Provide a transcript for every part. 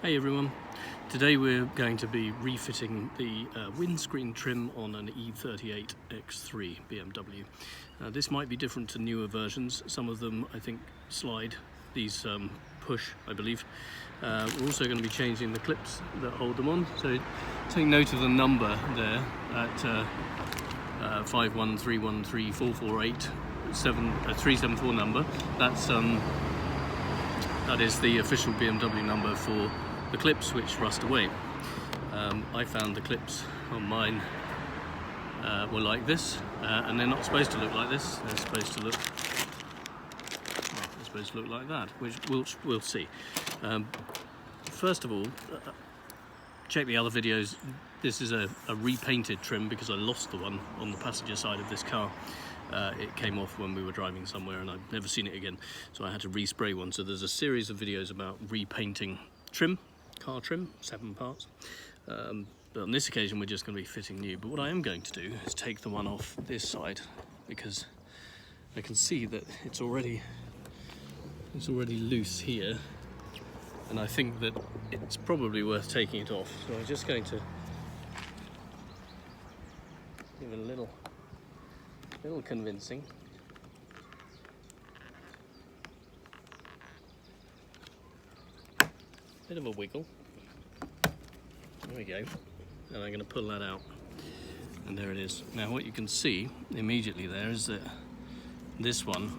Hey everyone, today we're going to be refitting the windscreen trim on an E38 X3 BMW. This might be different to newer versions. Some of them I think slide, these push I believe. We're also going to be changing the clips that hold them on, so take note of the number there at 513134487 number. That is the official BMW number for the clips which rust away. I found the clips on mine were like this, and they're not supposed to look like this. They're supposed to look, well, they're supposed to look like that, which we'll see. First of all, check the other videos. This is a repainted trim because I lost the one on the passenger side of this car. It came off when we were driving somewhere and I've never seen it again, so I had to respray one. So there's a series of videos about repainting trim, car trim, 7 parts. But on this occasion we're just going to be fitting new. But what I am going to do is take the one off this side because I can see that it's already loose here, and I think that it's probably worth taking it off. So I'm just going to give it a little convincing. Bit of a wiggle. There we go. And I'm going to pull that out. And there it is. Now what you can see immediately there is that this one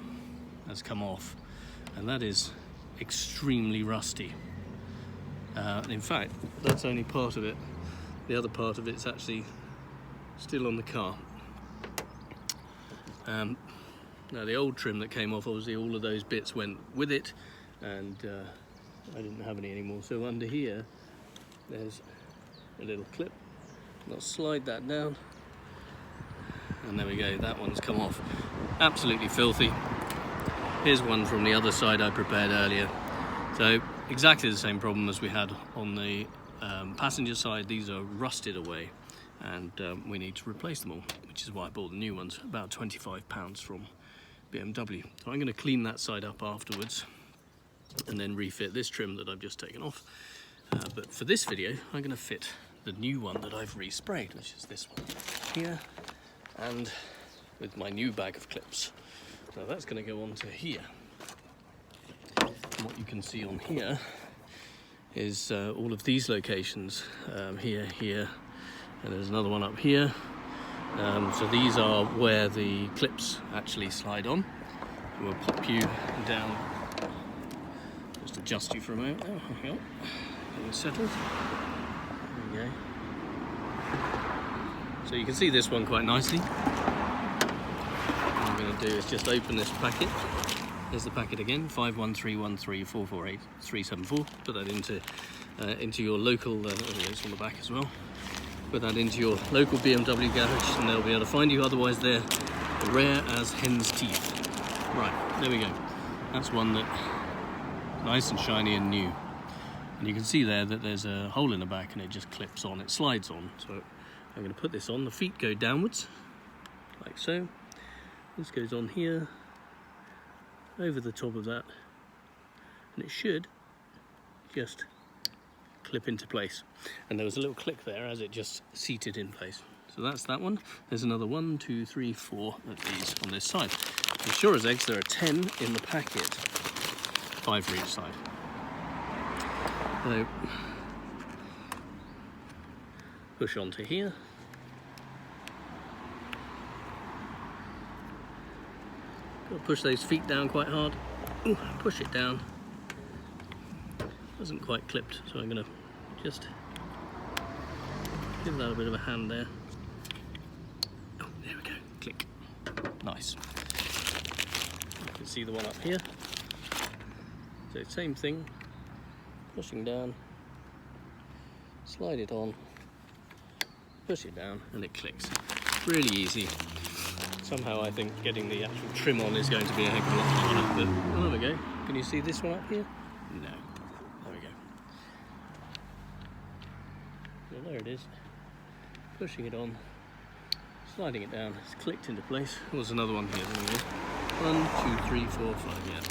has come off, and that is extremely rusty. In fact, that's only part of it. The other part of it's actually still on the car. Now the old trim that came off, obviously all of those bits went with it, and I didn't have any anymore. So under here there's a little clip. I'll slide that down, and there we go, that one's come off. Absolutely filthy. Here's one from the other side I prepared earlier. So exactly the same problem as we had on the passenger side. These are rusted away, and we need to replace them all, which is why I bought the new ones, about £25 from BMW. So I'm going to clean that side up afterwards and then refit this trim that I've just taken off. But for this video I'm going to fit the new one that I've resprayed, which is this one here, and with my new bag of clips. So that's going to go onto here. And what you can see on here is all of these locations, here, and there's another one up here. So these are where the clips actually slide on. We'll pop you down, just adjust you for a moment. Oh, hang on. Getting settled. There we go. So you can see this one quite nicely. What I'm going to do is just open this packet. There's the packet again, 51313448374. Put that into your local, it's on the back as well. Put that into your local BMW garage and they'll be able to find you. Otherwise they're rare as hen's teeth. Right, there we go. That's one that's nice and shiny and new. And you can see there that there's a hole in the back and it just clips on, it slides on. So I'm going to put this on. The feet go downwards, like so. This goes on here, over the top of that, and it should just clip into place. And there was a little click there as it just seated in place. So that's that one. There's another 1, 2, 3, 4 of these on this side. As sure as eggs, there are 10 in the packet, 5 for each side. So push onto here. Got to push those feet down quite hard. Ooh, push it down. Hasn't quite clipped, so I'm going to just give that a bit of a hand there. Oh, there we go. Click. Nice. You can see the one up here. So same thing. Pushing down. Slide it on. Push it down, and it clicks. Really easy. Somehow I think getting the actual trim on is going to be a heck of a lot harder. But oh, there we go. Can you see this one up here? No. There we go. Well, there it is. Pushing it on, sliding it down. It's clicked into place. There's another one here. There we go. 1, 2, 3, 4, 5. Yeah.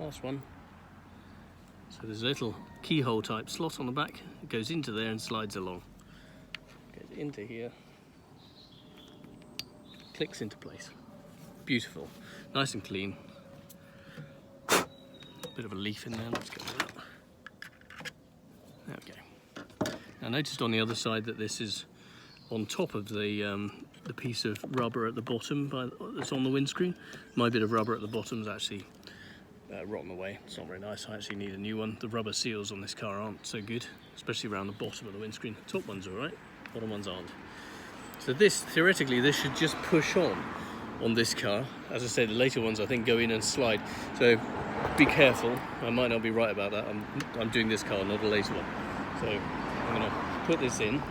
last one. So there's a little keyhole type slot on the back. It goes into there and slides along. Goes into here. Clicks into place. Beautiful. Nice and clean. Bit of a leaf in there. Let's get rid of that. There we go. Now I noticed on the other side that this is on top of the piece of rubber at the bottom that's on the windscreen. My bit of rubber at the bottom is actually rotten away. It's not very nice. I actually need a new one. The rubber seals on this car aren't so good, especially around the bottom of the windscreen. The top one's alright, bottom ones aren't. So this, theoretically, this should just push on this car. As I said, the later ones I think go in and slide. So be careful. I might not be right about that. I'm doing this car, not a later one. So I'm going to put this in.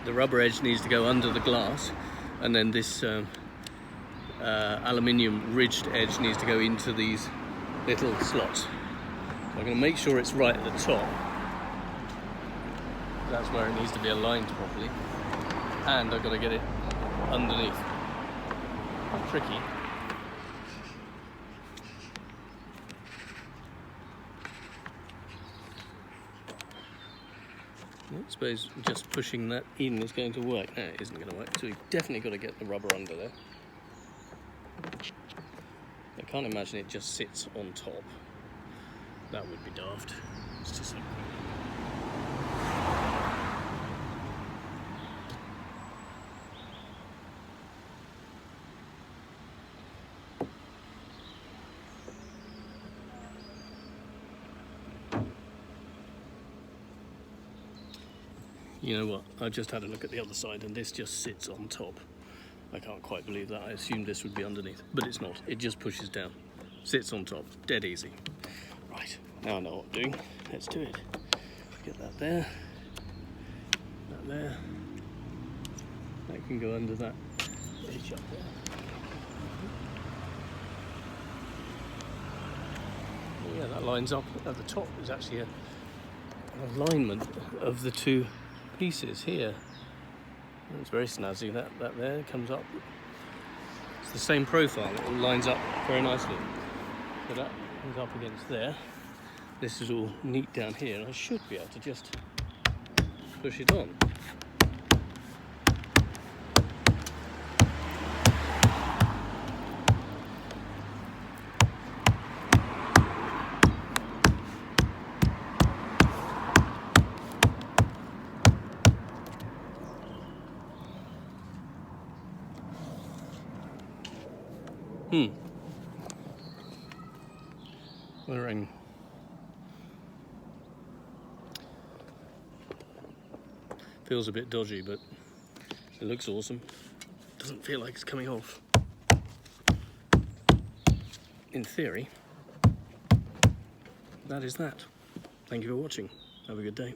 The rubber edge needs to go under the glass, and then this aluminium ridged edge needs to go into these little slots. So I'm going to make sure it's right at the top. That's where it needs to be aligned properly. And I've got to get it underneath. Tricky. I suppose just pushing that in is going to work. No, it isn't going to work. So we've definitely got to get the rubber under there. I can't imagine it just sits on top. That would be daft. It's just like... You know what, I've just had a look at the other side and this just sits on top. I can't quite believe that. I assumed this would be underneath, but it's not. It just pushes down, sits on top, dead easy. Right, now I know what I'm doing. Let's do it. Get that there, that there. That can go under that edge up there. Yeah, that lines up at the top. There's actually an alignment of the two pieces here. It's very snazzy. That there comes up. It's the same profile. It all lines up very nicely. So that comes up against there. This is all neat down here, and I should be able to just push it on. Wearing feels a bit dodgy, but it looks awesome. Doesn't feel like it's coming off. In theory, that is that. Thank you for watching. Have a good day.